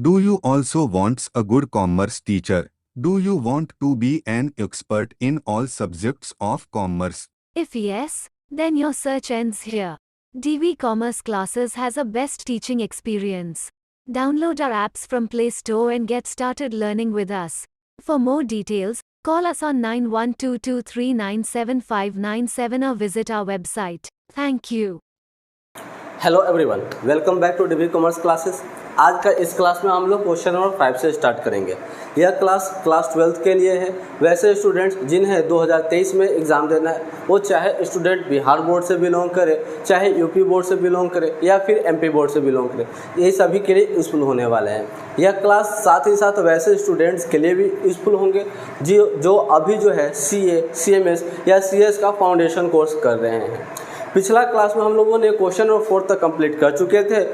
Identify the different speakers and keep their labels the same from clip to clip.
Speaker 1: Do you also want a good commerce teacher? Do you want to be an expert in all subjects of commerce?
Speaker 2: If yes, then your search ends here. DV Commerce Classes has a best teaching experience. Download our apps from Play Store and get started learning with us. For more details, call us on 9122397597 or visit our website. Thank you.
Speaker 3: Hello everyone, welcome back to DV commerce classes. आज का इस class में हम लोग question number 5 से start करेंगे। यह class 12th के लिए है। वैसे स्टूडेंट्स जिन्हें 2023 में एग्ज़ाम देना है, वो चाहे स्टूडेंट बिहार बोर्ड से बिलोंग करे, चाहे यूपी बोर्ड से बिलोंग करे या फिर एमपी बोर्ड से बिलोंग करे, ये सभी के लिए यूज़फुल होने वाले हैं। यह क्लास साथ ही साथ वैसे स्टूडेंट्स के लिए भी यूज़फुल होंगे जो अभी जो है CA, CMS या CS का फाउंडेशन कोर्स कर रहे हैं। पिछला क्लास में हम लोगों ने क्वेश्चन नंबर 4 तक कंप्लीट कर चुके थे।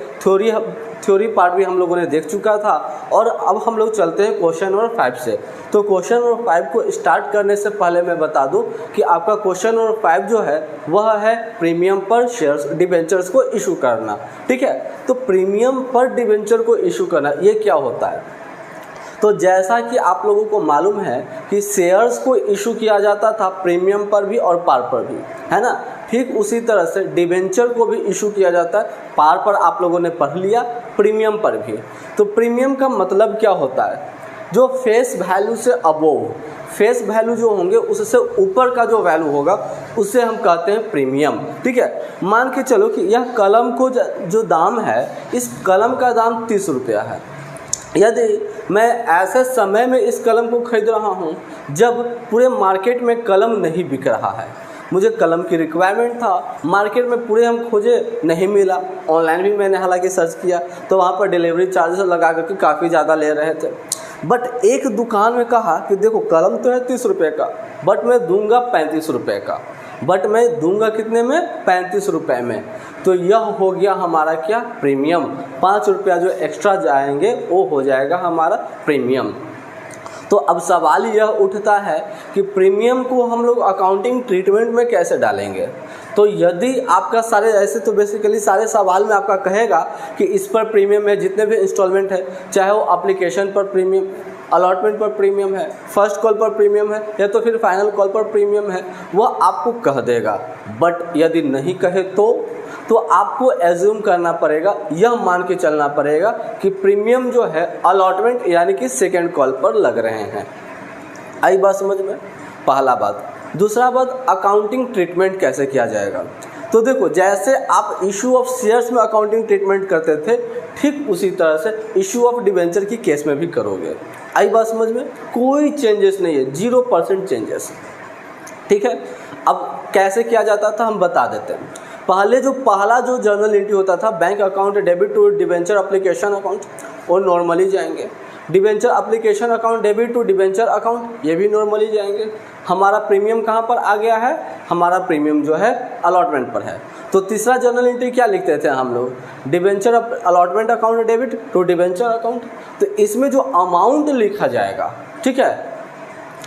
Speaker 3: थ्योरी पार्ट भी हम लोगों ने देख चुका था और अब हम लोग चलते हैं क्वेश्चन नंबर 5 से। तो क्वेश्चन नंबर 5 को स्टार्ट करने से पहले मैं बता दूं कि आपका क्वेश्चन नंबर 5 जो है वह है प्रीमियम पर शेयर्स डिबेंचर्स को इशू करना। ठीक है, तो प्रीमियम पर डिबेंचर को इशू करना ये क्या होता है? तो जैसा कि आप लोगों को मालूम है कि शेयर्स को इशू किया जाता था प्रीमियम पर भी और पार पर भी, है ना। ठीक उसी तरह से डिबेंचर को भी इशू किया जाता है। पार पर आप लोगों ने पढ़ लिया, प्रीमियम पर भी। तो प्रीमियम का मतलब क्या होता है? जो फेस वैल्यू से अबोव, फेस वैल्यू जो होंगे उससे ऊपर का जो वैल्यू होगा उसे हम कहते हैं प्रीमियम। ठीक है, मान के चलो कि यह कलम को जो दाम है, इस कलम का दाम 30 रुपया है। यदि मैं ऐसे समय में इस कलम को खरीद रहा हूँ जब पूरे मार्केट में कलम नहीं बिक रहा है, मुझे कलम की रिक्वायरमेंट था, मार्केट में पूरे हम खोजे नहीं मिला, ऑनलाइन भी मैंने हालांकि सर्च किया तो वहाँ पर डिलीवरी चार्जेस लगा करके काफ़ी ज़्यादा ले रहे थे। बट एक दुकान में कहा कि देखो कलम तो है 30 रुपये का, बट मैं दूंगा 35 रुपये का, बट मैं दूंगा कितने में? 35 रुपये में। तो यह हो गया हमारा क्या? प्रीमियम। 5 रुपया जो एक्स्ट्रा जाएंगे वो हो जाएगा हमारा प्रीमियम। तो अब सवाल यह उठता है कि प्रीमियम को हम लोग अकाउंटिंग ट्रीटमेंट में कैसे डालेंगे। तो यदि आपका सारे ऐसे तो बेसिकली सारे सवाल में आपका कहेगा कि इस पर प्रीमियम है, जितने भी इंस्टॉलमेंट है, चाहे वो एप्लीकेशन पर प्रीमियम, अलॉटमेंट पर प्रीमियम है, फर्स्ट कॉल पर प्रीमियम है या तो फिर फाइनल कॉल पर प्रीमियम है, वह आपको कह देगा। बट यदि नहीं कहे तो आपको एज्यूम करना पड़ेगा, यह मान के चलना पड़ेगा कि प्रीमियम जो है अलॉटमेंट यानी कि सेकेंड कॉल पर लग रहे हैं। आई बात समझ में? पहला बात। दूसरा बात, अकाउंटिंग ट्रीटमेंट कैसे किया जाएगा। तो देखो, जैसे आप इशू ऑफ शेयर्स में अकाउंटिंग ट्रीटमेंट करते थे, ठीक उसी तरह से इशू ऑफ डिबेंचर की केस में भी करोगे। आई बात समझ में? कोई चेंजेस नहीं है, 0% चेंजेस। ठीक है, अब कैसे किया जाता था हम बता देते हैं। पहला जो जर्नल एंट्री होता था, bank account debit to debenture application account, वो नॉर्मली जाएंगे। Debenture application account debit to debenture account, ये भी नॉर्मली जाएंगे। हमारा प्रीमियम कहाँ पर आ गया है? हमारा प्रीमियम जो है अलॉटमेंट पर है। तो तीसरा जर्नल एंट्री क्या लिखते थे हम लोग? Debenture allotment account debit to debenture account. तो इसमें जो अमाउंट लिखा जाएगा, ठीक है,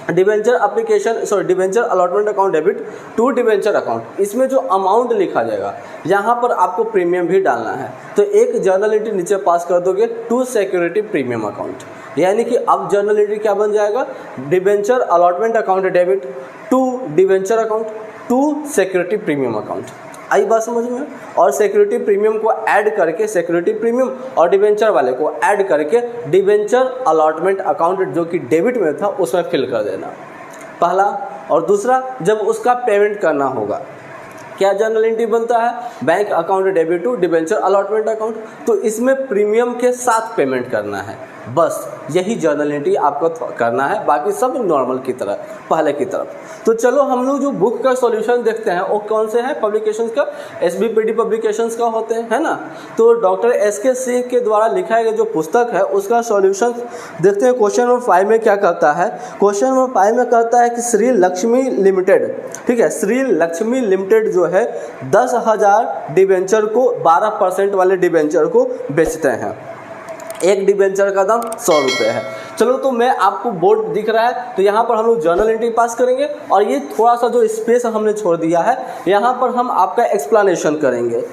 Speaker 3: debenture allotment account debit to debenture account, इसमें जो अमाउंट लिखा जाएगा यहाँ पर आपको प्रीमियम भी डालना है। तो एक जर्नल एंट्री नीचे पास कर दोगे, टू सिक्योरिटी प्रीमियम अकाउंट, यानी कि अब जर्नल एंट्री क्या बन जाएगा? Debenture allotment account debit to debenture account to security premium account. आई बात समझ में? और सिक्योरिटी प्रीमियम को ऐड करके, सिक्योरिटी प्रीमियम और डिबेंचर वाले को ऐड करके डिबेंचर अलॉटमेंट अकाउंट जो कि डेबिट में था उसमें फिल कर देना, पहला। और दूसरा, जब उसका पेमेंट करना होगा, क्या जर्नल एंट्री बनता है? Bank account debit to debenture allotment account. तो इसमें प्रीमियम के साथ पेमेंट करना है, बस यही जर्नल एंट्री आपको करना है, बाकी सब नॉर्मल की तरह, पहले की तरफ। तो चलो हम लोग जो बुक का सॉल्यूशन देखते हैं वो कौन से हैं? पब्लिकेशंस का, SBPD पब्लिकेशंस का होते हैं, है ना। तो डॉक्टर SK सिंह के द्वारा लिखा गया जो पुस्तक है उसका सॉल्यूशन देखते हैं। क्वेश्चन नंबर 5 में क्या कहता है? क्वेश्चन नंबर 5 में कहता है कि श्री लक्ष्मी लिमिटेड, ठीक है, श्री लक्ष्मी लिमिटेड जो है 10,000 डिबेंचर को, 12% वाले डिबेंचर को बेचते हैं। एक डिबेंचर का दाम 100 रुपये है। चलो, तो मैं आपको बोर्ड दिख रहा है, तो यहाँ पर हम लोग जर्नल एंट्री पास करेंगे और ये थोड़ा सा जो स्पेस हमने छोड़ दिया है यहाँ पर हम आपका एक्सप्लेनेशन करेंगे।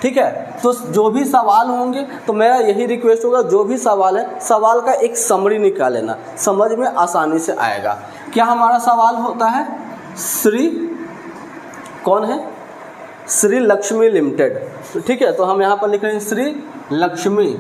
Speaker 3: ठीक है। तो जो भी सवाल होंगे तो मेरा यही रिक्वेस्ट होगा, जो भी सवाल है सवाल का एक समरी निकाल लेना, समझ में आसानी से आएगा। क्या हमारा सवाल होता है, श्री कौन है, श्री लक्ष्मी लिमिटेड, तो ठीक है। तो हम यहाँ पर लिख रहे हैं श्री लक्ष्मी,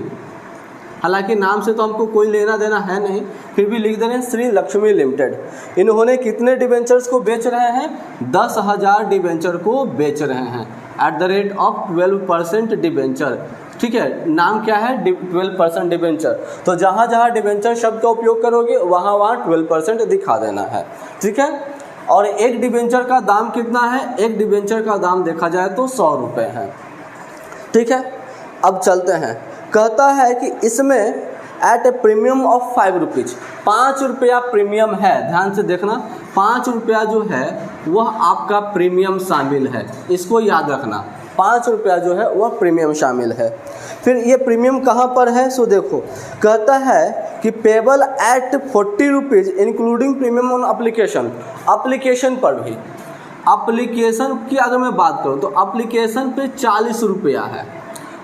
Speaker 3: हालांकि नाम से तो हमको कोई लेना देना है नहीं, फिर भी लिख दे रहे हैं श्री लक्ष्मी लिमिटेड। इन्होंने कितने डिबेंचर्स को बेच रहे हैं, 10,000 डिबेंचर को बेच रहे हैं at the rate of 12% debenture, ठीक है। नाम क्या है, 12% डिबेंचर। तो जहाँ जहाँ डिबेंचर शब्द का उपयोग करोगे वहाँ वहाँ 12% दिखा देना है, ठीक है। और एक डिबेंचर का दाम कितना है, एक डिबेंचर का दाम देखा जाए तो 100 रुपये है, ठीक है। अब चलते हैं, कहता है कि इसमें at a premium of 5 rupees, 5 रुपया प्रीमियम है, ध्यान से देखना, 5 रुपया जो है वह आपका प्रीमियम शामिल है, इसको याद रखना, 5 रुपया जो है वह प्रीमियम शामिल है। फिर ये प्रीमियम कहाँ पर है, सो देखो, कहता है कि payable eight 40 rupees including premium on application, application पर भी, एप्लीकेशन की अगर मैं बात करूँ तो एप्लीकेशन पे 40 रुपया है,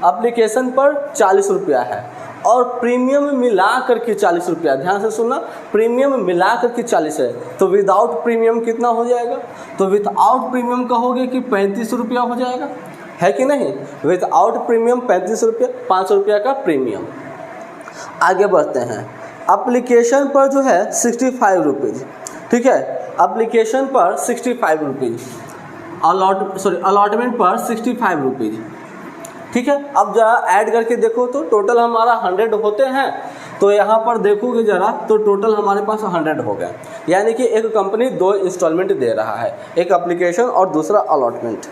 Speaker 3: एप्लीकेशन पर 40 रुपया है, और प्रीमियम मिला करके 40 रुपया, ध्यान से सुनना, प्रीमियम मिला करके 40 है, तो विदाउट प्रीमियम कितना हो जाएगा, तो विदाउट प्रीमियम कहोगे कि 35 रुपया हो जाएगा, है कि नहीं, विदाउट प्रीमियम 35 रुपया, 5 रुपया का प्रीमियम। आगे बढ़ते हैं, एप्लीकेशन पर जो है 65 रुपीज़, ठीक है, एप्लीकेशन पर 65 रुपीज़, अलॉटमेंट पर 65 रुपीज़, ठीक है। अब जरा ऐड करके देखो तो टोटल हमारा 100 होते हैं, तो यहाँ पर देखोगे जरा तो टोटल हमारे पास 100 हो गए, यानी कि एक कंपनी 2 इंस्टॉलमेंट दे रहा है, एक एप्लीकेशन और दूसरा अलॉटमेंट।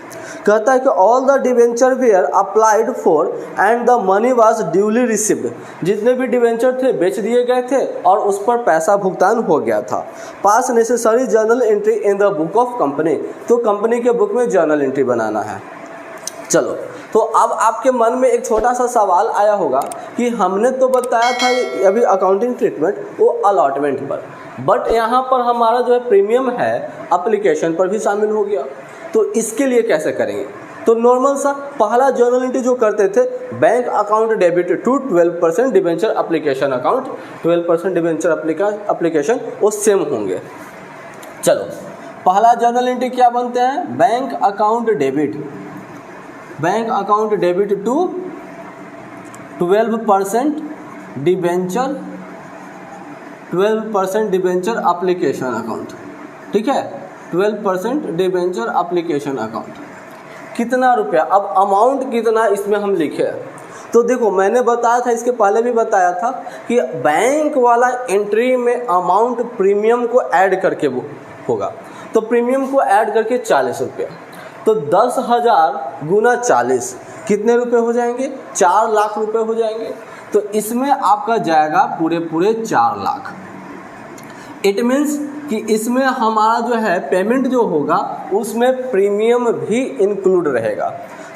Speaker 3: कहता है कि all the debenture were applied for and the money was duly received, जितने भी डिवेंचर थे बेच दिए गए थे और उस पर पैसा भुगतान हो गया था। पास necessary journal entry in the book of company, तो कंपनी के बुक में जर्नल एंट्री बनाना है। चलो, तो अब आपके मन में एक छोटा सा सवाल आया होगा कि हमने तो बताया था अभी अकाउंटिंग ट्रीटमेंट वो अलॉटमेंट पर, बट यहाँ पर हमारा जो है प्रीमियम है एप्लीकेशन पर भी शामिल हो गया, तो इसके लिए कैसे करेंगे। तो नॉर्मल सा पहला जर्नल एंट्री जो करते थे, bank account debit to 12% debenture application account, 12% debenture application वो सेम होंगे। चलो, पहला जर्नल एंट्री क्या बनते हैं, bank account debit, bank account debit to 12% debenture, 12% debenture application account, ठीक है, 12% डिबेंचर एप्लीकेशन अकाउंट। कितना रुपया, अब अमाउंट कितना इसमें हम लिखे, तो देखो मैंने बताया था, इसके पहले भी बताया था कि बैंक वाला एंट्री में अमाउंट प्रीमियम को ऐड करके वो होगा, तो प्रीमियम को ऐड करके 40 रुपया, तो 10,000 गुना 40 कितने रुपए हो जाएंगे, 4 लाख रुपए हो जाएंगे। तो इसमें आपका जाएगा पूरे 4 लाख। इट मीन्स कि इसमें हमारा जो है पेमेंट जो होगा उसमें प्रीमियम भी इंक्लूड रहेगा।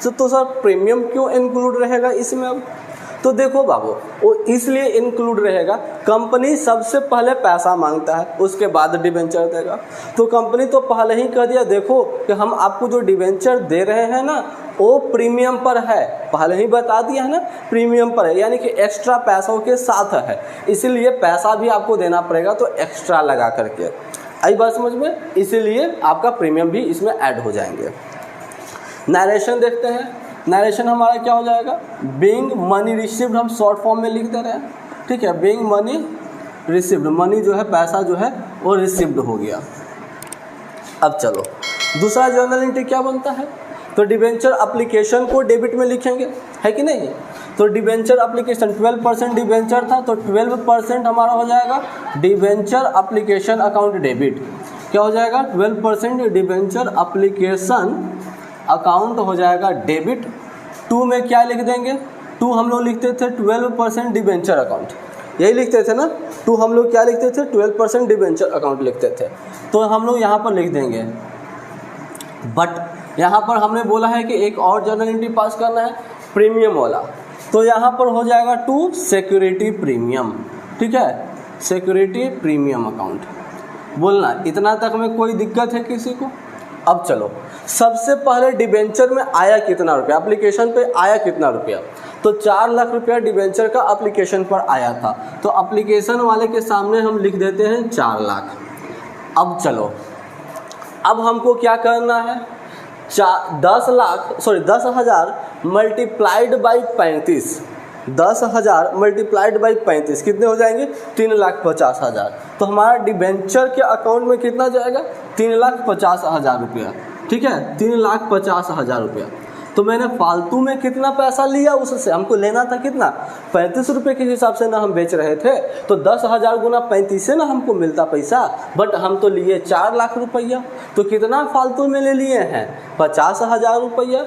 Speaker 3: तो सर प्रीमियम क्यों इंक्लूड रहेगा इसमें, अब तो देखो बाबू, वो इसलिए इंक्लूड रहेगा, कंपनी सबसे पहले पैसा मांगता है, उसके बाद डिबेंचर देगा। तो कंपनी तो पहले ही कह दिया, देखो कि हम आपको जो डिबेंचर दे रहे हैं ना वो प्रीमियम पर है, पहले ही बता दिया है ना, प्रीमियम पर है, यानी कि एक्स्ट्रा पैसों के साथ है, इसीलिए पैसा भी आपको देना पड़ेगा, तो एक्स्ट्रा लगा करके। आई बात समझ में, इसीलिए आपका प्रीमियम भी इसमें ऐड हो जाएंगे। नरेशन देखते हैं, नरेशन हमारा क्या हो जाएगा, बीइंग मनी रिसीव्ड हम शॉर्ट फॉर्म में लिख दे रहे हैं, ठीक है, बीइंग मनी रिसीव्ड, मनी जो है पैसा जो है वो रिसीव्ड हो गया। अब चलो दूसरा जर्नल एंट्री क्या बनता है, तो डिबेंचर एप्लीकेशन को डेबिट में लिखेंगे, है कि नहीं। तो डिबेंचर एप्लीकेशन 12% डिबेंचर था, तो 12% हमारा हो जाएगा डिबेंचर एप्लीकेशन अकाउंट डेबिट, क्या हो जाएगा 12% डिबेंचर एप्लीकेशन अकाउंट हो जाएगा डेबिट। 2 में क्या लिख देंगे, 2 हम लोग लिखते थे 12% डिबेंचर अकाउंट, यही लिखते थे ना, 2 हम लोग क्या लिखते थे 12% डिबेंचर अकाउंट लिखते थे, तो हम लोग यहाँ पर लिख देंगे। बट यहाँ पर हमने बोला है कि एक और जर्नल एंट्री पास करना है प्रीमियम वाला, तो यहाँ पर हो जाएगा 2 सिक्योरिटी प्रीमियम, ठीक है, सिक्योरिटी प्रीमियम अकाउंट। बोलना इतना तक में कोई दिक्कत है किसी को। अब चलो सबसे पहले डिबेंचर में आया कितना रुपया, एप्लीकेशन पे आया कितना रुपया, तो 4 लाख रुपया डिबेंचर का एप्लीकेशन पर आया था। तो एप्लीकेशन वाले के सामने हम लिख देते हैं 4 लाख। अब चलो, अब हमको क्या करना है, 10,000 मल्टीप्लाइड बाई 35, 10,000 मल्टीप्लाइड बाई 35 कितने हो जाएंगे, 3,50,000। तो हमारा डिबेंचर के अकाउंट में कितना जाएगा, 3,50,000 रुपया। ठीक है, 3,50,000 रुपया। तो मैंने फालतू में कितना पैसा लिया उससे, हमको लेना था कितना, 35 रुपये के हिसाब से ना हम बेच रहे थे, तो 10,000 गुना 35 से ना हमको मिलता पैसा, बट हम तो लिए 4 लाख रुपया। तो कितना फालतू में ले लिए हैं, 50,000 रुपया।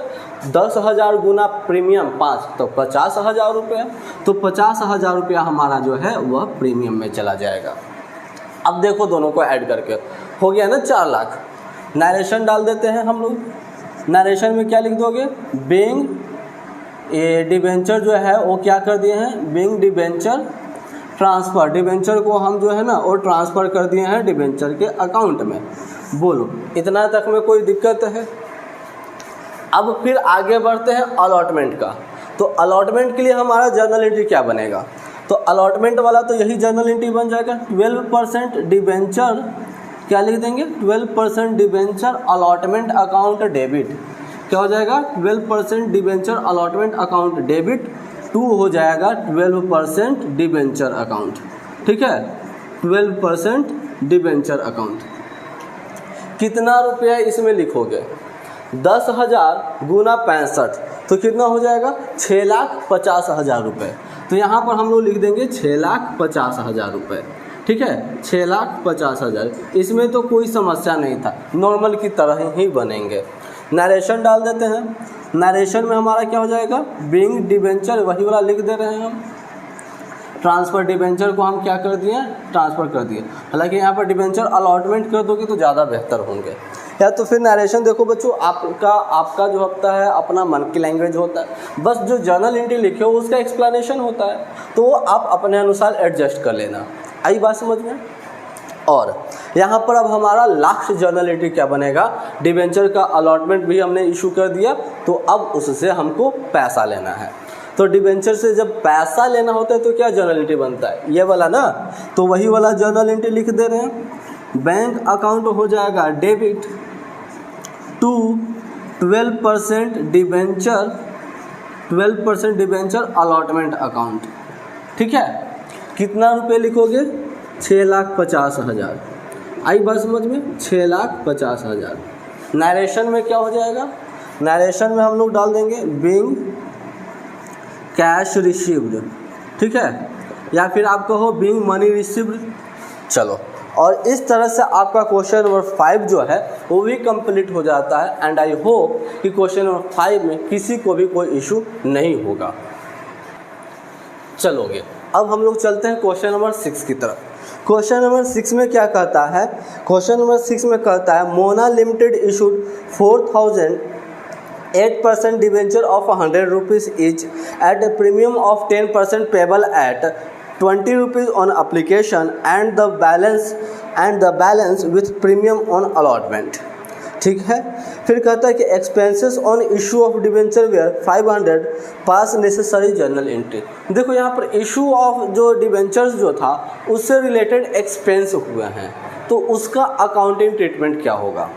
Speaker 3: 10,000 गुना प्रीमियम 5 तो 50,000 रुपया। तो 50,000 रुपया हमारा जो है वह प्रीमियम में चला जाएगा। अब देखो दोनों को ऐड करके हो गया ना 4 लाख। नरेशन डाल देते हैं हम लोग। नरेशन में क्या लिख दोगे, बीइंग ये डिबेंचर जो है वो क्या कर दिए हैं, बीइंग डिबेंचर ट्रांसफ़र, डिबेंचर को हम जो है ना वो ट्रांसफ़र कर दिए हैं डिबेंचर के अकाउंट में। बोलो इतना तक में कोई दिक्कत है। अब फिर आगे बढ़ते हैं अलॉटमेंट का। तो अलॉटमेंट के लिए हमारा जर्नल एंट्री क्या बनेगा, तो अलॉटमेंट वाला तो यही जर्नल एंट्री बन जाएगा, 12% डिबेंचर क्या लिख देंगे, 12% डिबेंचर अलॉटमेंट अकाउंट डेबिट। क्या हो जाएगा, 12% debenture allotment account debit to हो जाएगा 12% डिबेंचर अकाउंट। ठीक है, 12% डिबेंचर अकाउंट। कितना रुपया इसमें लिखोगे, 10,000 गुना 65 तो कितना हो जाएगा, 6,50,000 रुपये। तो यहाँ पर हम लोग लिख देंगे 6,50,000 रुपये। ठीक है, 6,50,000। इसमें तो कोई समस्या नहीं था, नॉर्मल की तरह ही बनेंगे। नरेशन डाल देते हैं। नरेशन में हमारा क्या हो जाएगा, बीइंग डिबेंचर वही वाला लिख दे रहे हैं हम। ट्रांसफ़र डिबेंचर को हम क्या कर दिए, ट्रांसफ़र कर दिए। हालांकि यहाँ पर डिबेंचर अलॉटमेंट कर दोगे तो ज़्यादा बेहतर होंगे। या तो फिर नरेशन देखो बच्चों, आपका जो होता है अपना मन की लैंग्वेज होता है, बस जो जर्नल एंट्री लिखे हो उसका एक्सप्लेनेशन होता है, तो आप अपने अनुसार एडजस्ट कर लेना। आई बात समझ में। और यहाँ पर अब हमारा लास्ट जर्नल एंट्री क्या बनेगा, डिबेंचर का अलॉटमेंट भी हमने इशू कर दिया, तो अब उससे हमको पैसा लेना है। तो डिबेंचर से जब पैसा लेना होता है तो क्या जर्नल एंट्री बनता है, ये वाला ना, तो वही वाला जर्नल एंट्री लिख दे रहे हैं। बैंक अकाउंट हो जाएगा debit to 12% debenture, 12% debenture allotment account. ठीक है, कितना रुपए लिखोगे, 6,50,000। आई बात समझ में, 6,50,000। नरेशन में क्या हो जाएगा, नरेशन में हम लोग डाल देंगे बीइंग कैश रिसीव्ड। ठीक है, या फिर आप कहो बीइंग मनी रिसीव्ड। चलो, और इस तरह से आपका क्वेश्चन नंबर 5 जो है वो भी कंप्लीट हो जाता है। एंड आई होप कि क्वेश्चन नंबर 5 में किसी को भी कोई इशू नहीं होगा। चलोगे, अब हम लोग चलते हैं क्वेश्चन नंबर 6 की तरफ। क्वेश्चन नंबर 6 में क्या कहता है, क्वेश्चन नंबर 6 में कहता है Mona limited issued 4,008% debenture of 100 rupees each eight a premium of 10% payable at 20 rupees on application and the balance with premium on allotment। ठीक है, फिर कहता है कि expenses on issue of debenture were 500 pass necessary journal entry. देखो यहाँ पर issue of जो डिबेंचर्स जो था उससे रिलेटेड एक्सपेंस हुए हैं, तो उसका अकाउंटिंग ट्रीटमेंट क्या होगा।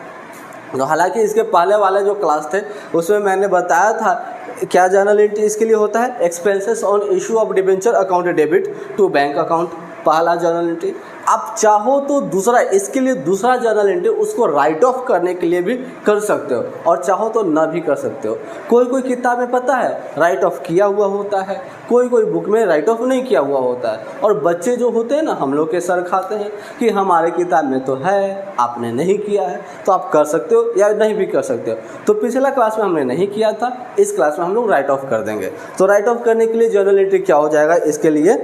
Speaker 3: तो हालांकि इसके पहले वाले जो क्लास थे उसमें मैंने बताया था क्या जर्नल एंट्री इसके लिए होता है, expenses on issue of debenture account debit to bank account, पहला जर्नल एंट्री। आप चाहो तो दूसरा, इसके लिए दूसरा जर्नल एंट्री उसको राइट ऑफ करने के लिए भी कर सकते हो, और चाहो तो ना भी कर सकते हो। कोई किताब में पता है राइट ऑफ किया हुआ होता है, कोई बुक में राइट ऑफ नहीं किया हुआ होता है। और बच्चे जो होते हैं ना, हम लोग के सर खाते हैं कि हमारे किताब में तो है, आपने नहीं किया है, तो आप कर सकते हो या नहीं भी कर सकते हो। तो पिछला क्लास में हमने नहीं किया था, इस क्लास में हम लोग राइट ऑफ कर देंगे। तो राइट ऑफ करने के लिए जर्नल एंट्री क्या हो जाएगा, इसके लिए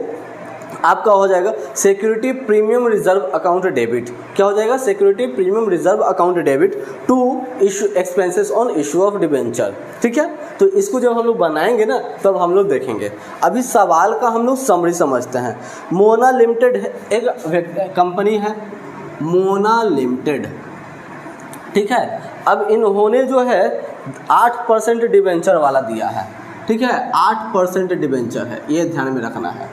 Speaker 3: आपका हो जाएगा security premium reserve account debit. क्या हो जाएगा, security premium reserve account debit to issue expenses on issue of debenture. ठीक है, तो इसको जब हम लोग बनाएंगे ना तब हम लोग देखेंगे। अभी सवाल का हम लोग समरी समझते हैं। मोना लिमिटेड एक कंपनी है, मोना लिमिटेड ठीक है। अब इन्होंने जो है 8% डिबेंचर वाला दिया है, ठीक है, 8% डिबेंचर है, ये ध्यान में रखना है।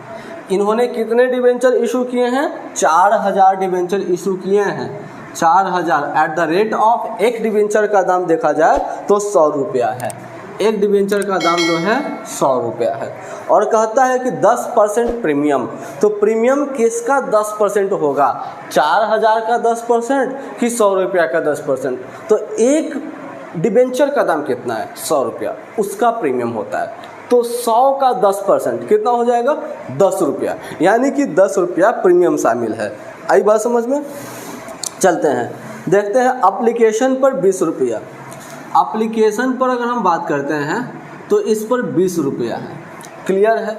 Speaker 3: इन्होंने कितने डिबेंचर इशू किए हैं? 4000 डिबेंचर इशू किए हैं, 4000 एट द रेट ऑफ, एक डिबेंचर का दाम देखा जाए तो 100 रुपया है, एक डिबेंचर का दाम जो है 100 रुपया है। और कहता है कि 10% प्रीमियम, तो प्रीमियम किसका 10% होगा? 4000 का 10% कि 100 रुपया का 10%? तो एक डिबेंचर का दाम कितना है? 100 रुपया, उसका प्रीमियम होता है। तो 100 का 10% कितना हो जाएगा? 10 रुपया, यानी कि 10 रुपया प्रीमियम शामिल है। आई बात समझ में? चलते हैं, देखते हैं एप्लीकेशन पर 20 रुपया। एप्लीकेशन पर अगर हम बात करते हैं तो इस पर 20 रुपया है, क्लियर है।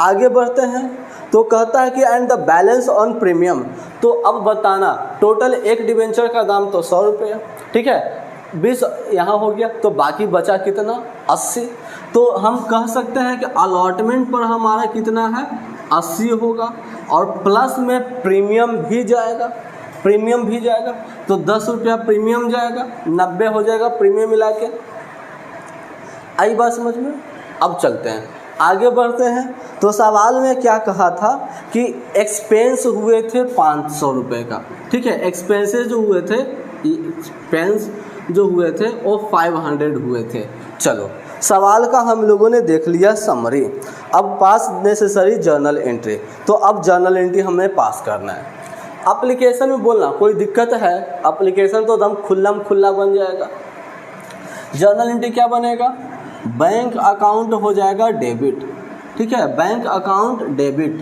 Speaker 3: आगे बढ़ते हैं तो कहता है कि and the balance on premium, तो अब बताना टोटल एक डिबेंचर का दाम तो 100 रुपया, ठीक है, 20 यहाँ हो गया, तो बाकी बचा कितना? 80। तो हम कह सकते हैं कि अलॉटमेंट पर हमारा कितना है? 80 होगा, और प्लस में प्रीमियम भी जाएगा, प्रीमियम भी जाएगा, तो 10 रुपया प्रीमियम जाएगा, 90 हो जाएगा प्रीमियम मिला के। आई बात समझ में? अब चलते हैं, आगे बढ़ते हैं। तो सवाल में क्या कहा था कि एक्सपेंस हुए थे 500 रुपये का, ठीक है, एक्सपेंसेस जो हुए थे, एक्सपेंस जो हुए थे वो 500 हुए थे। चलो, सवाल का हम लोगों ने देख लिया समरी। अब पास नेसेसरी जर्नल एंट्री, तो अब जर्नल एंट्री हमें पास करना है। एप्लीकेशन में बोलना कोई दिक्कत है? एप्लीकेशन तो एकदम खुल्लम खुल्ला बन जाएगा। जर्नल एंट्री क्या बनेगा? बैंक अकाउंट हो जाएगा डेबिट, ठीक है, बैंक अकाउंट डेबिट।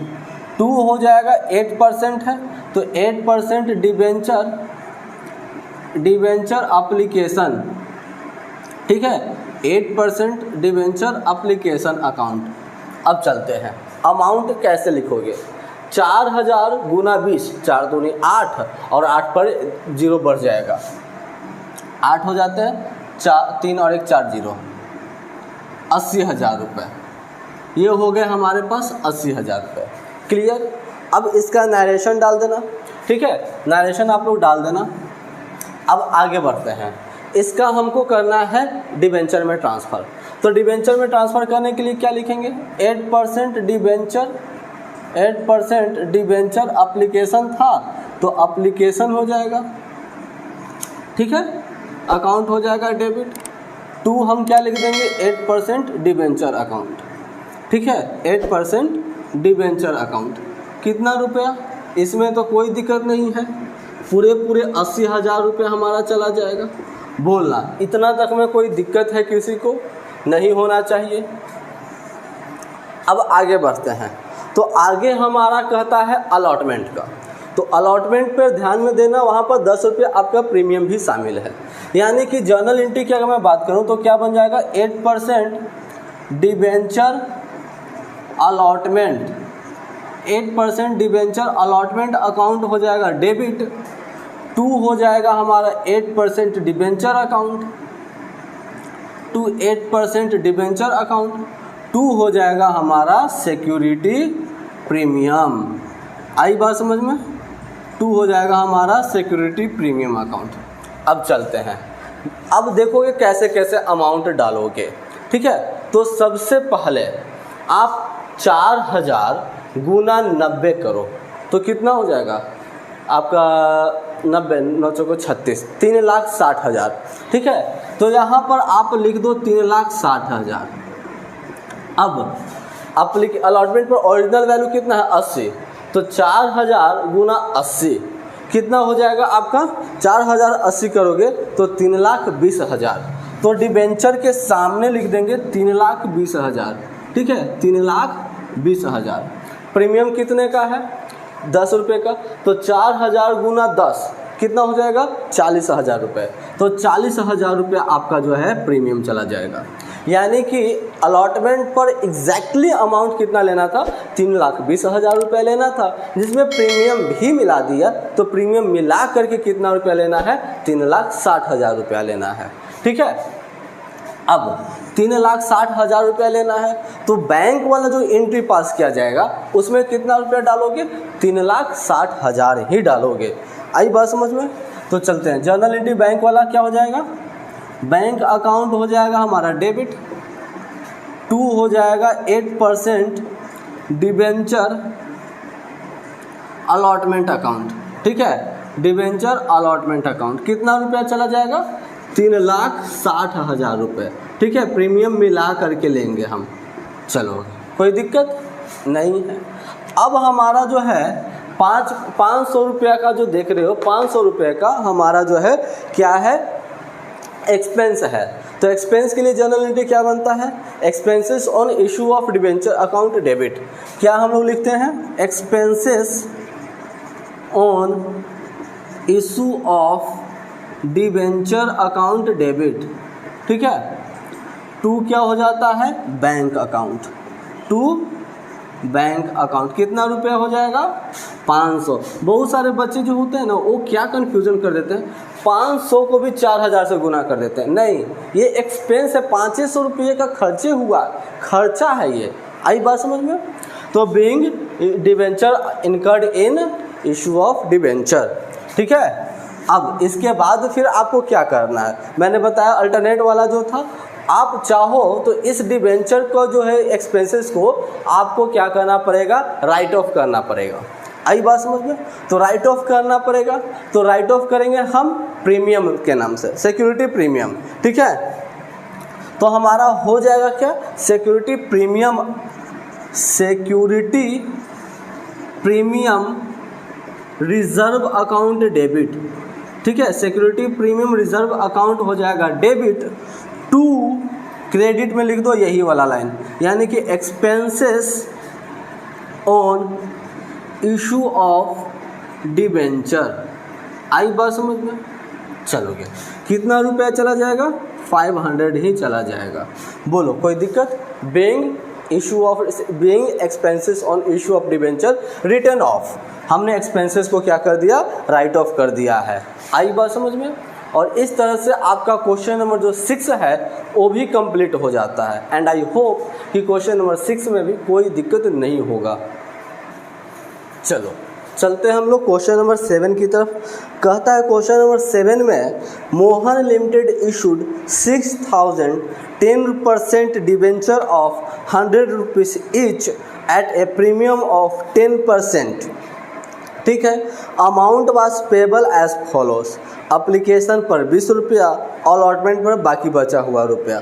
Speaker 3: 2 हो जाएगा 8% है, तो 8% डिबेंचर एप्लीकेशन, ठीक है, 8% डिबेंचर एप्लीकेशन अकाउंट। अब चलते हैं, अमाउंट कैसे लिखोगे? 4000 गुना 20, 4 दूनी 8, और 8 पर 0 बढ़ जाएगा, 8 हो जाते हैं, 3 और 1 4 0, 80,000 रुपये। ये हो गए हमारे पास 80,000 रुपये, क्लियर। अब इसका नरेशन डाल देना, ठीक है, नरेशन आप लोग डाल देना। अब आगे बढ़ते हैं, इसका हमको करना है डिबेंचर में ट्रांसफ़र। तो डिबेंचर में ट्रांसफ़र करने के लिए क्या लिखेंगे? 8% डिबेंचर एप्लीकेशन था, तो एप्लीकेशन हो जाएगा, ठीक है, अकाउंट हो जाएगा डेबिट। 2 हम क्या लिख देंगे? 8% डिबेंचर अकाउंट, ठीक है, 8% डिबेंचर अकाउंट। कितना रुपया? इसमें तो कोई दिक्कत नहीं है, पूरे 80,000 रुपये हमारा चला जाएगा। बोलना इतना तक में कोई दिक्कत है किसी को? नहीं होना चाहिए। अब आगे बढ़ते हैं, तो आगे हमारा कहता है अलॉटमेंट का। तो अलॉटमेंट पर ध्यान में देना, वहाँ पर 10 रुपये आपका प्रीमियम भी शामिल है। यानी कि जर्नल एंट्री की अगर मैं बात करूँ तो क्या बन जाएगा? 8% debenture allotment, 8% debenture allotment account हो जाएगा डेबिट। 2 हो जाएगा हमारा 8% डिबेंचर अकाउंट, 8% डिबेंचर अकाउंट। 2 हो जाएगा हमारा सिक्योरिटी प्रीमियम। आई बात समझ में? 2 हो जाएगा हमारा सिक्योरिटी प्रीमियम अकाउंट। अब चलते हैं, अब देखोगे कैसे कैसे अमाउंट डालोगे, ठीक है। तो सबसे पहले आप 4000 गुना 90 करो, तो कितना हो जाएगा आपका? 90 9 चौको 36, 3,60,000, ठीक है। तो यहाँ पर आप लिख दो 3,60,000। अब अलॉटमेंट पर ओरिजिनल वैल्यू कितना है? 80, तो 4000 गुना 80 कितना हो जाएगा आपका? 4000 80 करोगे तो 3,20,000। तो डिबेंचर के सामने लिख देंगे 3,20,000, ठीक है, 3,20,000। प्रीमियम कितने का है? 10 रुपये का, तो 4000 गुना 10 कितना हो जाएगा? 40,000 रुपये। तो 40,000 रुपये आपका जो है प्रीमियम चला जाएगा। यानी कि अलॉटमेंट पर एग्जैक्टली अमाउंट कितना लेना था? 3,20,000 रुपये लेना था, जिसमें प्रीमियम भी मिला दिया, तो प्रीमियम मिला करके कितना रुपया लेना है? 3,60,000 रुपया लेना है, ठीक है। अब 3,60,000 रुपया लेना है, तो बैंक वाला जो एंट्री पास किया जाएगा उसमें कितना रुपया डालोगे? 3,60,000 ही डालोगे। आई बात समझ में? तो चलते हैं। जर्नल एंट्री बैंक वाला क्या हो जाएगा, बैंक अकाउंट हो जाएगा हमारा डेबिट, 2 हो जाएगा 8% डिबेंचर अलॉटमेंट अकाउंट, ठीक है, डिबेंचर अलॉटमेंट अकाउंट कितना रुपया चला जाएगा, 3,60,000 रुपये, ठीक है, प्रीमियम मिला करके लेंगे हम। चलो कोई दिक्कत नहीं है। अब हमारा जो है 500 रुपया का जो देख रहे हो, 500 रुपये का हमारा जो है क्या है, एक्सपेंस है। तो एक्सपेंस के लिए जर्नल एंट्री क्या बनता है, expenses on issue of debenture account debit. क्या हम लोग लिखते हैं, expenses on issue of debenture account debit, ठीक है। 2 क्या हो जाता है, बैंक अकाउंट, 2 बैंक अकाउंट कितना रुपया हो जाएगा, 500। बहुत सारे बच्चे जो होते हैं ना वो क्या कन्फ्यूजन कर देते हैं, 500 को भी 4000 से गुना कर देते हैं। नहीं, ये एक्सपेंस है, 500 रुपये का खर्चे हुआ, खर्चा है ये। आई बात समझ में। तो being debenture incurred in issue of debenture, ठीक है। अब इसके बाद फिर आपको क्या करना है, मैंने बताया अल्टरनेट वाला जो था, आप चाहो तो इस डिबेंचर को जो है एक्सपेंसेस को आपको क्या करना पड़ेगा, राइट ऑफ करना पड़ेगा। आई बात समझ में। तो राइट ऑफ करना पड़ेगा, तो राइट ऑफ करेंगे हम प्रीमियम के नाम से, सिक्योरिटी प्रीमियम, ठीक है। तो हमारा हो जाएगा क्या, security premium, security premium reserve account debit, ठीक है, सिक्योरिटी प्रीमियम रिजर्व अकाउंट हो जाएगा डेबिट, 2 क्रेडिट में लिख दो यही वाला लाइन, यानी कि expenses on issue of debenture. आई बात समझ में। चलोगे कितना रुपया चला जाएगा, 500 ही चला जाएगा। बोलो कोई दिक्कत। Being expenses on issue of debenture return of, हमने एक्सपेंसेस को क्या कर दिया, राइट ऑफ कर दिया है। आई बात समझ में। और इस तरह से आपका क्वेश्चन नंबर जो 6 है वो भी कंप्लीट हो जाता है। एंड आई होप कि क्वेश्चन नंबर 6 में भी कोई दिक्कत नहीं होगा। चलो चलते हैं हम लोग क्वेश्चन नंबर 7 की तरफ। कहता है क्वेश्चन नंबर 7 में, Mohan limited issued 6,010% debenture of 100 rupees each at a premium of 10%, ठीक है। Amount was payable as follows, application पर 20 रुपया, अलॉटमेंट पर बाकी बचा हुआ रुपया,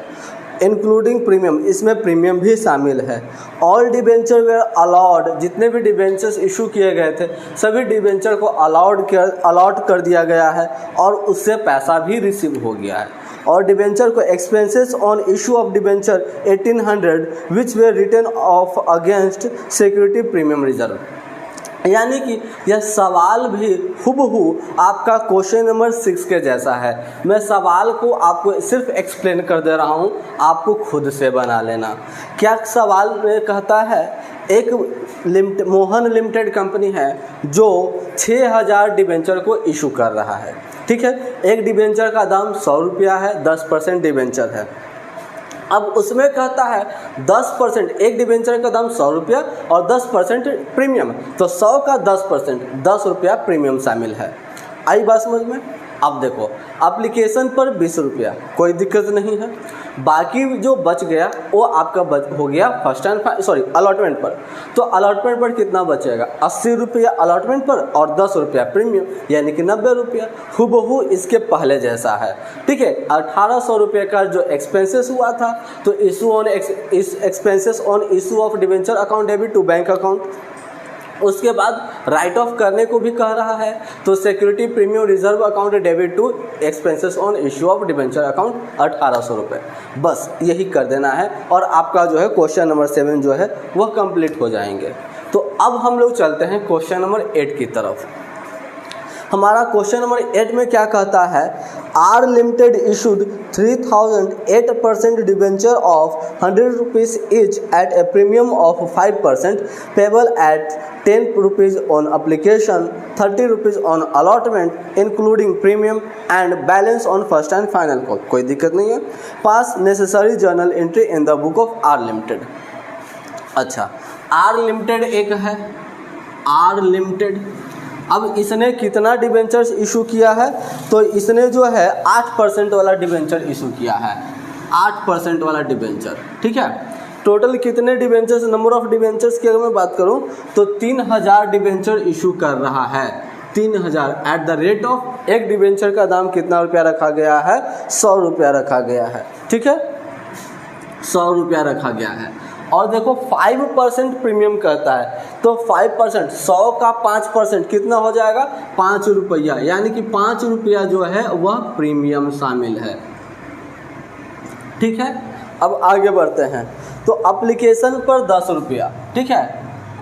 Speaker 3: इंक्लूडिंग प्रीमियम, इसमें प्रीमियम भी शामिल है। ऑल डिबेंचर वेयर अलाउड, जितने भी डिबेंचर्स इशू किए गए थे सभी डिबेंचर को अलॉट कर दिया गया है और उससे पैसा भी रिसीव हो गया है। और डिबेंचर को expenses on issue of debenture 1800 which way return of against security premium reserve. यानी कि यह सवाल भी हुबहू आपका क्वेश्चन नंबर 6 के जैसा है। मैं सवाल को आपको सिर्फ एक्सप्लेन कर दे रहा हूँ, आपको खुद से बना लेना। क्या सवाल में कहता है, एक मोहन लिमिटेड कंपनी है जो 6000 डिबेंचर को इशू कर रहा है, ठीक है। एक डिबेंचर का दाम 100 रुपया है, 10% डिबेंचर है। अब उसमें कहता है 10%, एक डिबेंचर का दाम 100 रुपया और 10% प्रीमियम, तो 100 का 10%, 10 रुपया प्रीमियम शामिल है। आई बात समझ में। अब देखो एप्लीकेशन पर 20 रुपया, कोई दिक्कत नहीं है। बाकी जो बच गया वो आपका हो गया अलॉटमेंट पर। तो अलॉटमेंट पर कितना बचेगा, 80 रुपया अलॉटमेंट पर और 10 रुपया प्रीमियम, यानी कि 90 रुपया, हुबहू इसके पहले जैसा है, ठीक है। 1800 रुपये का जो एक्सपेंसेस हुआ था, तो expenses on issue of debenture account debit to bank account, उसके बाद राइट ऑफ करने को भी कह रहा है, तो security premium reserve account debit to expenses on issue of debenture account 1800 रुपये। बस यही कर देना है और आपका जो है क्वेश्चन नंबर 7 जो है वह कंप्लीट हो जाएंगे। तो अब हम लोग चलते हैं क्वेश्चन नंबर 8 की तरफ। हमारा क्वेश्चन नंबर 8 में क्या कहता है, R limited issued 3008% debenture of 100 rupees each at a premium of 5% payable at 10 rupees on application, 30 rupees on allotment including premium and balance on first and final call. कोई दिक्कत नहीं है। Pass necessary journal entry in the book of R limited. अच्छा, R limited एक है, R limited अब इसने कितना डिबेंचर्स इशू किया है, तो इसने जो है 8% वाला डिबेंचर इशू किया है, 8% वाला डिबेंचर। ठीक है, टोटल कितने डिबेंचर्स, नंबर ऑफ डिबेंचर्स की अगर मैं बात करूं तो 3000 डिबेंचर इशू कर रहा है, 3000 एट द रेट ऑफ, एक डिबेंचर का दाम कितना रुपया रखा गया है, 100 रुपया रखा गया है। ठीक है, 100 रुपया रखा गया है। और देखो 5% प्रीमियम करता है, तो 5%, 100 का 5% कितना हो जाएगा, 5 रुपया, यानी कि 5 रुपया जो है वह प्रीमियम शामिल है। ठीक है, अब आगे बढ़ते हैं। तो एप्लीकेशन पर 10 रुपया, ठीक है,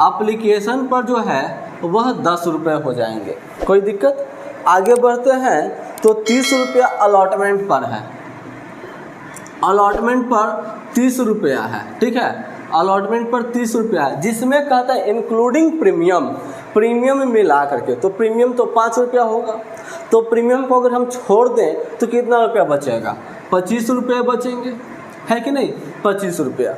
Speaker 3: एप्लीकेशन पर जो है वह 10 रुपये हो जाएंगे, कोई दिक्कत। आगे बढ़ते हैं तो 30 रुपया अलॉटमेंट पर है, अलॉटमेंट पर 30 रुपया है। ठीक है, अलॉटमेंट पर 30 रुपया है, जिसमें कहता है इंक्लूडिंग प्रीमियम, प्रीमियम मिला करके, तो प्रीमियम तो 5 रुपया होगा, तो प्रीमियम को अगर हम छोड़ दें तो कितना रुपया बचेगा, 25 रुपये बचेंगे, है कि नहीं, 25 रुपया।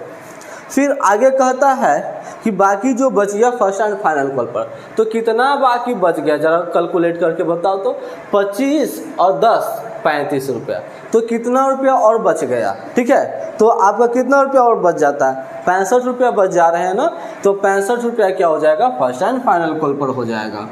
Speaker 3: फिर आगे कहता है कि बाकी जो बच गया फर्स्ट एंड फाइनल कॉल पर, तो कितना बाकी बच गया जरा कैलकुलेट करके बताओ तो, 25 और 10 35 रुपया, तो कितना रुपया और बच गया। ठीक है, तो आपका कितना रुपया और बच जाता है, 65 रुपया बच जा रहे हैं ना, तो 65 रुपया क्या हो जाएगा, फर्स्ट एंड फाइनल कॉल पर हो जाएगा,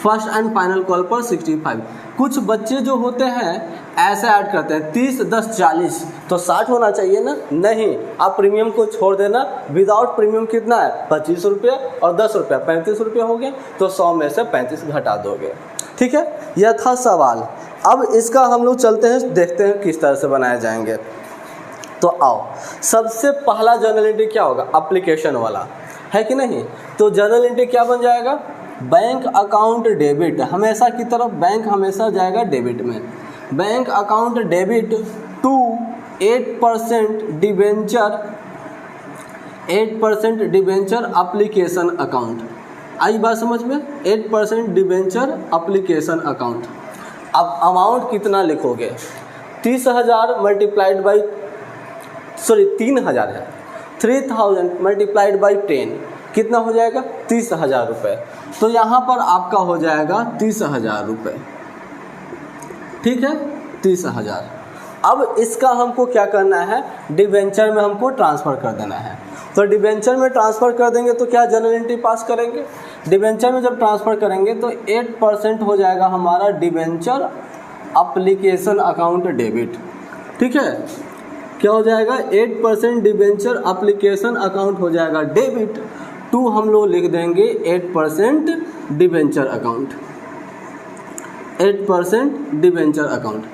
Speaker 3: फर्स्ट एंड फाइनल कॉल पर 65। कुछ बच्चे जो होते हैं ऐसे ऐड करते हैं 30 10 40, तो 60 होना चाहिए ना, नहीं, आप प्रीमियम को छोड़ देना, विदाउट प्रीमियम कितना है, 25 रुपया और 10 रुपया 35 रुपया हो गए, तो 100 में से 35 घटा दोगे। ठीक है, यह था सवाल। अब इसका हम लोग चलते हैं, देखते हैं किस तरह से बनाए जाएंगे। तो आओ, सबसे पहला जर्नल एंट्री क्या होगा, एप्लीकेशन वाला, है कि नहीं। तो जर्नल एंट्री क्या बन जाएगा, बैंक अकाउंट डेबिट, हमेशा की तरफ बैंक हमेशा जाएगा डेबिट में, bank account debit to 8% debenture, 8% debenture application account. आई बात समझ में, 8% डिबेंचर एप्लीकेशन अकाउंट। अब अमाउंट कितना लिखोगे, 30,000 मल्टीप्लाइड बाई, सॉरी 3,000 है, 3000 मल्टीप्लाइड बाई 10 कितना हो जाएगा, 30,000 रुपये। तो यहाँ पर आपका हो जाएगा 30,000 रुपये। ठीक है, 30,000। अब इसका हमको क्या करना है, डिबेंचर में हमको ट्रांसफ़र कर देना है। तो डिबेंचर में ट्रांसफ़र कर देंगे तो क्या जर्नल एंट्री पास करेंगे, डिबेंचर में जब ट्रांसफ़र करेंगे तो 8% हो जाएगा हमारा डिबेंचर एप्लीकेशन अकाउंट डेबिट। ठीक है, क्या हो जाएगा, 8% डिबेंचर एप्लीकेशन अकाउंट हो जाएगा डेबिट, टू हम लोग लिख देंगे 8% डिबेंचर अकाउंट, 8% डिबेंचर अकाउंट।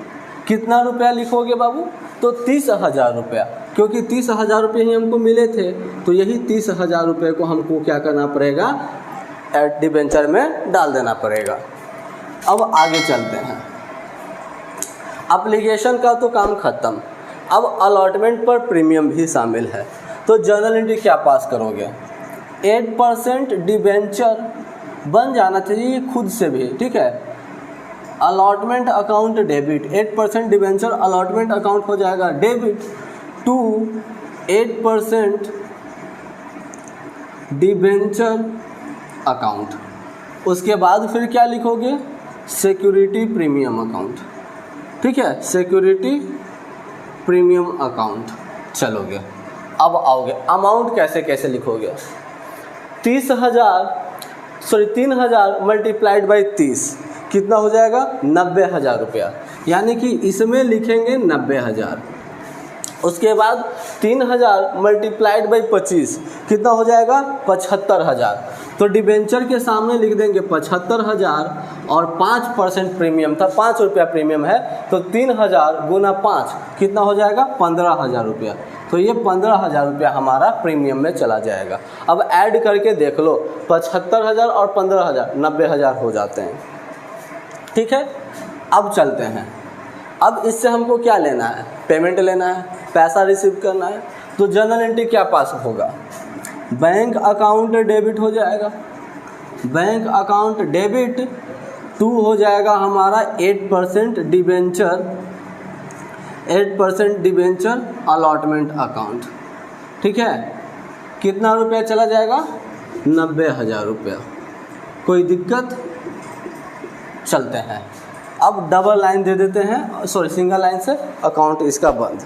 Speaker 3: कितना रुपया लिखोगे बाबू, तो 30,000 रुपया, क्योंकि 30,000 रुपये ही हमको मिले थे, तो यही 30,000 रुपये को हमको क्या करना पड़ेगा, डिबेंचर में डाल देना पड़ेगा। अब आगे चलते हैं, एप्लीकेशन का तो काम ख़त्म। अब अलॉटमेंट पर प्रीमियम भी शामिल है, तो जर्नल एंट्री क्या पास करोगे, 8% डिबेंचर बन जाना चाहिए खुद से भी। ठीक है, allotment account debit, 8% debenture allotment account हो जाएगा डेबिट टू 8% डिबेंचर अकाउंट। उसके बाद फिर क्या लिखोगे, सिक्योरिटी प्रीमियम अकाउंट। ठीक है, सिक्योरिटी प्रीमियम अकाउंट चलोगे। अब आओगे, अमाउंट कैसे कैसे लिखोगे, 3,000 मल्टीप्लाइड बाई 30 कितना हो जाएगा, 90,000 रुपया, यानी कि इसमें लिखेंगे 90,000। उसके बाद 3,000 मल्टीप्लाइड बाई 25 कितना हो जाएगा, 75,000। तो डिबेंचर के सामने लिख देंगे 75,000 और 5% प्रीमियम था, 5 रुपया प्रीमियम है, तो 3,000 गुना 5 कितना हो जाएगा, 15,000 रुपया। तो ये 15,000 रुपया हमारा प्रीमियम में चला जाएगा। अब ऐड करके देख लो, 75,000 और 15,000 90,000 हो जाते हैं। ठीक है, अब चलते हैं। अब इससे हमको क्या लेना है, पेमेंट लेना है, पैसा रिसीव करना है। तो जर्नल एंट्री क्या पास होगा, बैंक अकाउंट डेबिट हो जाएगा, बैंक अकाउंट डेबिट टू हो जाएगा हमारा 8% डिबेंचर अलॉटमेंट अकाउंट। ठीक है, कितना रुपया चला जाएगा, 90,000 रुपया। कोई दिक्कत? चलते हैं। अब डबल लाइन दे देते हैं, सॉरी सिंगल लाइन से अकाउंट इसका बंद।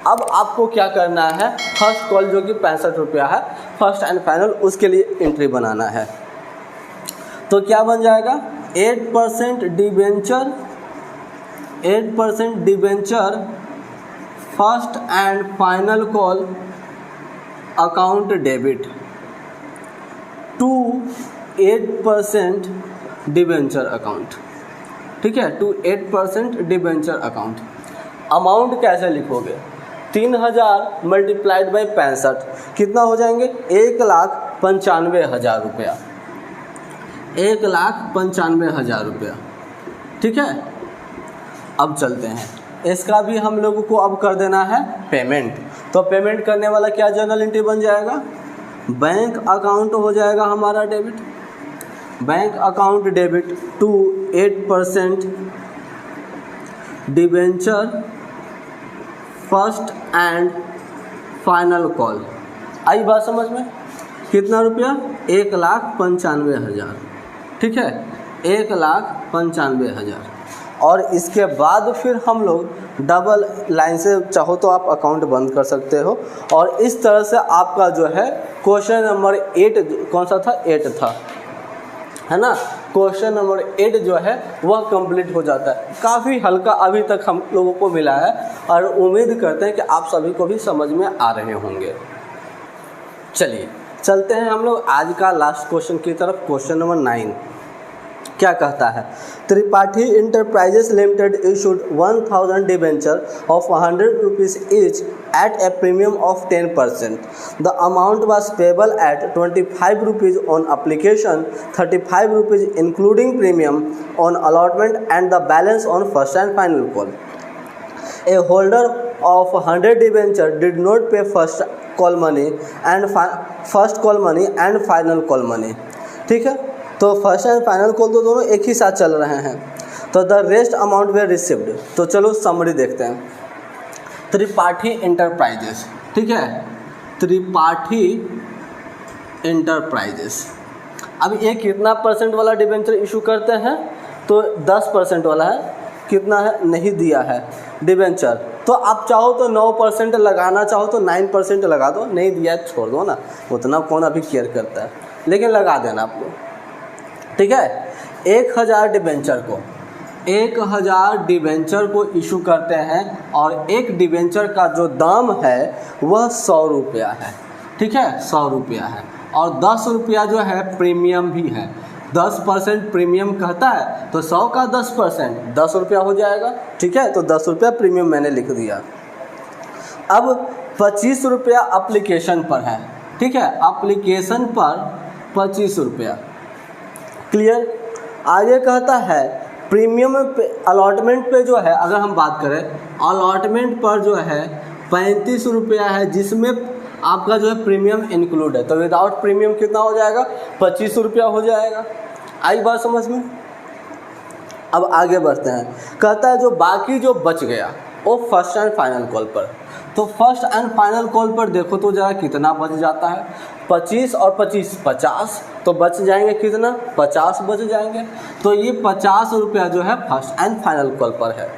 Speaker 3: अब आपको क्या करना है, फर्स्ट कॉल जो कि 65 रुपया है, फर्स्ट एंड फाइनल, उसके लिए एंट्री बनाना है। तो क्या बन जाएगा, 8% debenture, 8% debenture first and final call account debit to 8% debenture account. ठीक है, टू 8% डिबेंचर अकाउंट। अमाउंट कैसे लिखोगे, 3000 मल्टीप्लाइड बाई 65 कितना हो जाएंगे, 1,95,000 रुपया, 1,95,000 रुपया। ठीक है, अब चलते हैं, इसका भी हम लोगों को अब कर देना है पेमेंट। तो पेमेंट करने वाला क्या जर्नल एंट्री बन जाएगा, बैंक अकाउंट हो जाएगा हमारा debit, bank account debit to 8% debenture first and final call. आई बात समझ में, कितना रुपया, 1,95,000। ठीक है, 1,95,000। और इसके बाद फिर हम लोग डबल लाइन से चाहो तो आप अकाउंट बंद कर सकते हो। और इस तरह से आपका जो है क्वेश्चन नंबर 8, कौन सा था, 8 था, है ना, क्वेश्चन नंबर 8 जो है वह कंप्लीट हो जाता है। काफ़ी हल्का अभी तक हम लोगों को मिला है और उम्मीद करते हैं कि आप सभी को भी समझ में आ रहे होंगे। चलिए चलते हैं हम लोग आज का लास्ट क्वेश्चन की तरफ। क्वेश्चन नंबर 9 क्या कहता है, Tripathi enterprises limited issued 1000 debenture of 100 rupees each at a premium of 10%. The amount was payable at 25 rupees on application, 35 rupees including premium on allotment, and the balance on first and final call. A holder of 100 debenture did not pay first call money and final call money. ठीक है, तो first and final call तो दोनों एक ही साथ चल रहे हैं। तो the rest amount way received. तो चलो समरी देखते हैं। त्रिपाठी इंटरप्राइजेस, ठीक है, त्रिपाठी इंटरप्राइजेस। अब ये कितना परसेंट वाला डिबेंचर इशू करते हैं, तो 10% वाला है। कितना है, नहीं दिया है डिबेंचर, तो आप चाहो तो 9% लगाना, चाहो तो 9% लगा दो, नहीं दिया है छोड़ दो ना, उतना कौन अभी केयर करता है, लेकिन लगा देना आप लोग। ठीक है, 1000 डिबेंचर को इशू करते हैं और एक डिबेंचर का जो दाम है वह 100 रुपया है। ठीक है, 100 रुपया है और 10 रुपया जो है प्रीमियम भी है। 10% प्रीमियम कहता है तो 100 का 10% 10 रुपया हो जाएगा। ठीक है, तो 10 रुपया प्रीमियम मैंने लिख दिया। अब 25 रुपया अप्लीकेशन पर है। ठीक है, अप्लीकेशन पर 25 रुपया। क्लियर। आगे कहता है प्रीमियम पे, अलॉटमेंट पे जो है, अगर हम बात करें अलॉटमेंट पर जो है 35 रुपया है, जिसमें आपका जो है प्रीमियम इंक्लूड है। तो विदाउट प्रीमियम कितना हो जाएगा, 25 रुपया हो जाएगा। आई बात समझ में। अब आगे बढ़ते हैं। कहता है जो बाकी जो बच गया वो फर्स्ट एंड फाइनल कॉल पर। तो फर्स्ट एंड फाइनल कॉल पर देखो तो जरा कितना बच जाता है, 25 और 25 50, तो बच जाएंगे कितना, 50 बच जाएंगे। तो ये 50 रुपया जो है फर्स्ट एंड फाइनल कॉल पर है।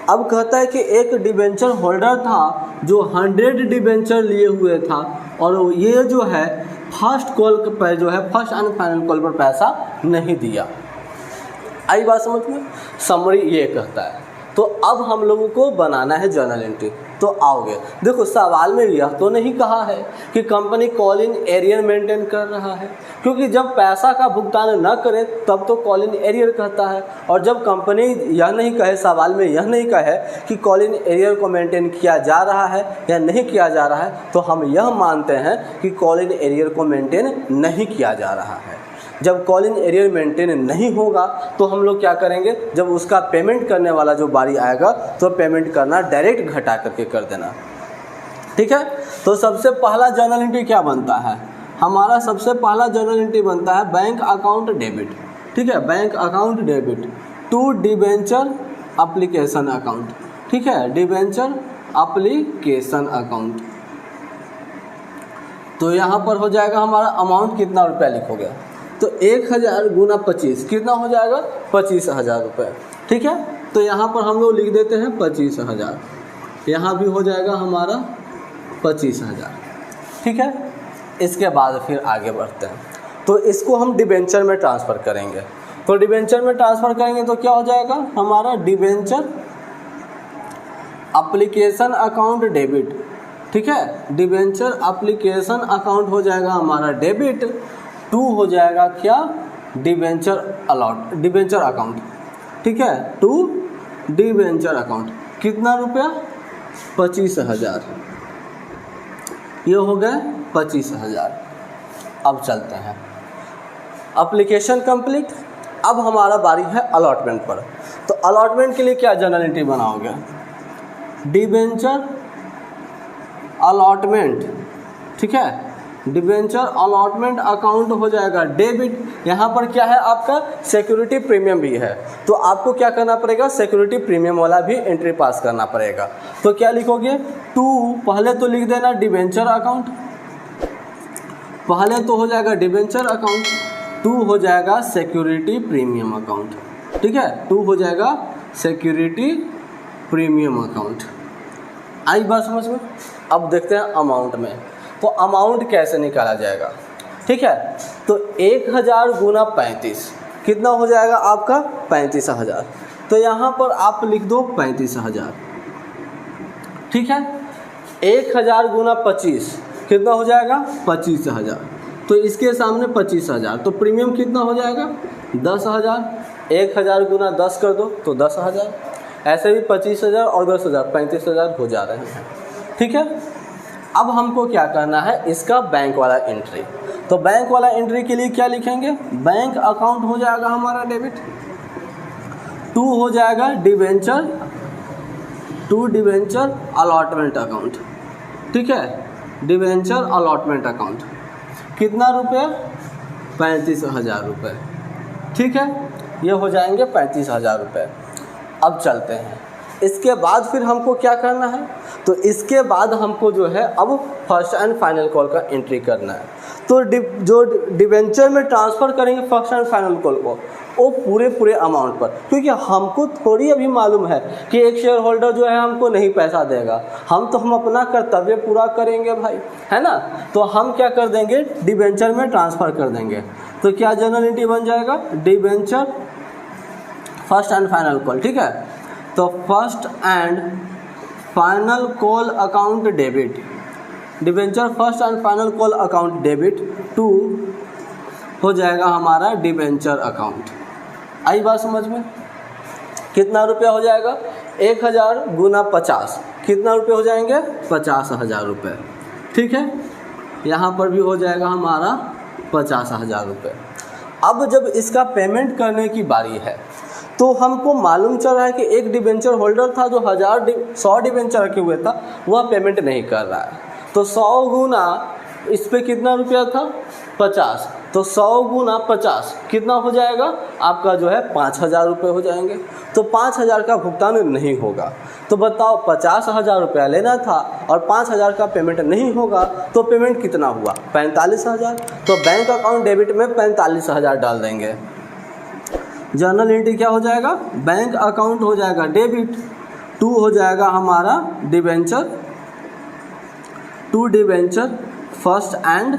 Speaker 3: अब कहता है कि एक डिबेंचर होल्डर था जो 100 डिबेंचर लिए हुए था और ये जो है फर्स्ट कॉल पर जो है फर्स्ट एंड फाइनल कॉल पर पैसा नहीं दिया। आई बात समझ में। समरी ये कहता है। तो अब हम लोगों को बनाना है जर्नल एंट्री। तो आओगे, देखो सवाल में यह तो नहीं कहा है कि company call in arrear maintain कर रहा है, क्योंकि जब पैसा का भुगतान न करे तब तो कॉल इन एरियर कहता है। और जब कंपनी यह नहीं कहे, सवाल में यह नहीं कहे कि कॉल इन एरियर को मेंटेन किया जा रहा है या नहीं किया जा रहा है, तो हम यह मानते हैं कि कॉल इन एरियर को मेंटेन नहीं किया जा रहा है। जब कॉल इन एरियर मेंटेन नहीं होगा तो हम लोग क्या करेंगे, जब उसका पेमेंट करने वाला जो बारी आएगा तो पेमेंट करना डायरेक्ट घटा करके कर देना। ठीक है, तो सबसे पहला जर्नल एंट्री क्या बनता है, हमारा सबसे पहला जर्नल एंट्री बनता है बैंक अकाउंट डेबिट। ठीक है, bank account debit to debenture application account. ठीक है, डिबेंचर एप्लीकेशन अकाउंट। तो यहाँ पर हो जाएगा हमारा अमाउंट कितना रुपया लिखोगे, तो 1000 गुना 25 कितना हो जाएगा 25,000 रुपये। ठीक है, तो यहाँ पर हम लोग लिख देते हैं 25,000, यहाँ भी हो जाएगा हमारा 25,000। ठीक है, इसके बाद फिर आगे बढ़ते हैं। तो इसको हम डिबेंचर में ट्रांसफ़र करेंगे। तो डिबेंचर में ट्रांसफ़र करेंगे तो क्या हो जाएगा हमारा डिबेंचर एप्लीकेशन अकाउंट डेबिट। ठीक है, डिबेंचर एप्लीकेशन अकाउंट हो जाएगा हमारा डेबिट, टू हो जाएगा क्या डिबेंचर अकाउंट। ठीक है, टू डिबेंचर अकाउंट कितना रुपया 25,000, ये हो गए 25,000। अब चलते हैं एप्लीकेशन कंप्लीट। अब हमारा बारी है अलॉटमेंट पर। तो अलॉटमेंट के लिए क्या जर्नल एंट्री बनाओगे, डिबेंचर अलॉटमेंट। ठीक है, डिबेंचर अलॉटमेंट अकाउंट हो जाएगा डेबिट। यहाँ पर क्या है आपका सिक्योरिटी प्रीमियम भी है, तो आपको क्या करना पड़ेगा सिक्योरिटी प्रीमियम वाला भी एंट्री पास करना पड़ेगा। तो क्या लिखोगे टू, पहले तो लिख देना डिबेंचर अकाउंट, पहले तो हो जाएगा डिबेंचर अकाउंट, टू हो जाएगा सिक्योरिटी प्रीमियम अकाउंट। ठीक है, टू हो जाएगा सिक्योरिटी प्रीमियम अकाउंट। आई बात समझ में। अब देखते हैं अमाउंट में, तो अमाउंट कैसे निकाला जाएगा। ठीक है, तो 1000 गुना 35 कितना हो जाएगा आपका 35,000। तो यहाँ पर आप लिख दो 35,000। ठीक है, 1000 गुना 25 कितना हो जाएगा 25,000। तो इसके सामने 25,000, तो प्रीमियम कितना हो जाएगा 10,000। 1000 गुना 10 कर दो तो 10,000, ऐसे भी 25,000 और 10,000 35,000 हो जा रहे हैं। ठीक है, अब हमको क्या करना है इसका बैंक वाला एंट्री। तो बैंक वाला एंट्री के लिए क्या लिखेंगे, बैंक अकाउंट हो जाएगा हमारा डेबिट, टू हो जाएगा debenture, to debenture allotment account. ठीक है, डिबेंचर अलॉटमेंट अकाउंट कितना रुपये 35,000 रुपये। ठीक है, ये हो जाएंगे 35,000 रुपये। अब चलते हैं, इसके बाद फिर हमको क्या करना है, तो इसके बाद हमको जो है अब फर्स्ट एंड फाइनल कॉल का एंट्री करना है। तो जो डिबेंचर में ट्रांसफ़र करेंगे फर्स्ट एंड फाइनल कॉल को, वो पूरे अमाउंट पर, क्योंकि हमको थोड़ी अभी मालूम है कि एक शेयर होल्डर जो है हमको नहीं पैसा देगा, हम अपना कर्तव्य पूरा करेंगे भाई, है ना। तो हम क्या कर देंगे डिबेंचर में ट्रांसफ़र कर देंगे। तो क्या जर्नल एंट्री बन जाएगा debenture first and final call. ठीक है, तो first and final call account debit, debenture first and final call account debit, to हो जाएगा हमारा डिबेंचर अकाउंट। आई बात समझ में। कितना रुपया हो जाएगा 1000 गुना 50 कितना रुपये हो जाएंगे 50,000 रुपये। ठीक है, यहाँ पर भी हो जाएगा हमारा 50,000 रुपये। अब जब इसका पेमेंट करने की बारी है तो हमको मालूम चल रहा है कि एक डिबेंचर होल्डर था जो 100 डिबेंचर रखे हुए था, वह पेमेंट नहीं कर रहा है। तो 100 गुना इस पे कितना रुपया था 50, तो 100 गुना 50 कितना हो जाएगा आपका जो है 5,000 रुपये हो जाएंगे। तो 5,000 का भुगतान नहीं होगा। तो बताओ 50,000 रुपया लेना था और 5,000 का पेमेंट नहीं होगा, तो पेमेंट कितना हुआ 45,000। तो बैंक अकाउंट डेबिट में 45,000 डाल देंगे। जर्नल एंट्री क्या हो जाएगा बैंक अकाउंट हो जाएगा डेबिट, टू हो जाएगा हमारा debenture, to debenture first and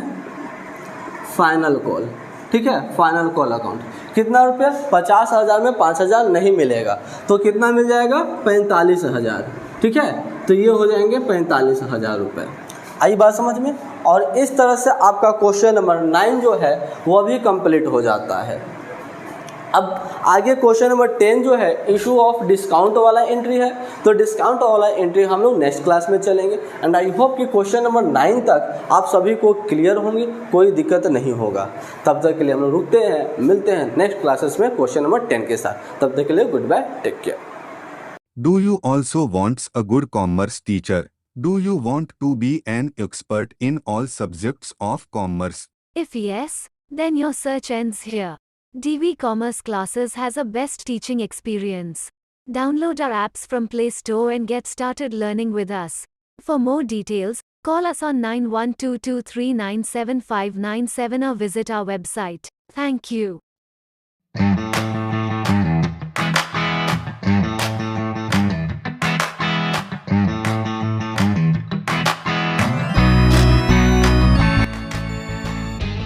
Speaker 3: final call. ठीक है, फाइनल कॉल अकाउंट कितना रुपया 50,000 में 5,000 नहीं मिलेगा, तो कितना मिल जाएगा 45,000। ठीक है, तो ये हो जाएंगे 45,000 रुपये। आई बात समझ में। और इस तरह से आपका क्वेश्चन नंबर 9 जो है वह भी कंप्लीट हो जाता है। अब आगे क्वेश्चन नंबर 10 जो है इशू ऑफ डिस्काउंट वाला एंट्री है। तो डिस्काउंट वाला एंट्री हम लोग नेक्स्ट क्लास में चलेंगे। एंड आई होप कि क्वेश्चन नंबर 9 तक आप सभी को क्लियर होंगे, कोई दिक्कत नहीं होगा। तब तक के लिए हम लोग रुकते हैं, मिलते हैं नेक्स्ट क्लासेस में क्वेश्चन नंबर 10 के साथ। तब तक के लिए good bye, take care.
Speaker 1: Do you also want a good commerce teacher? Do you want to be an expert in all subjects of commerce?
Speaker 2: If yes, then your search ends here. DV Commerce Classes has a best teaching experience. Download our apps from Play Store and get started learning with us. For more details, call us on 9122397597 or visit our website. Thank you.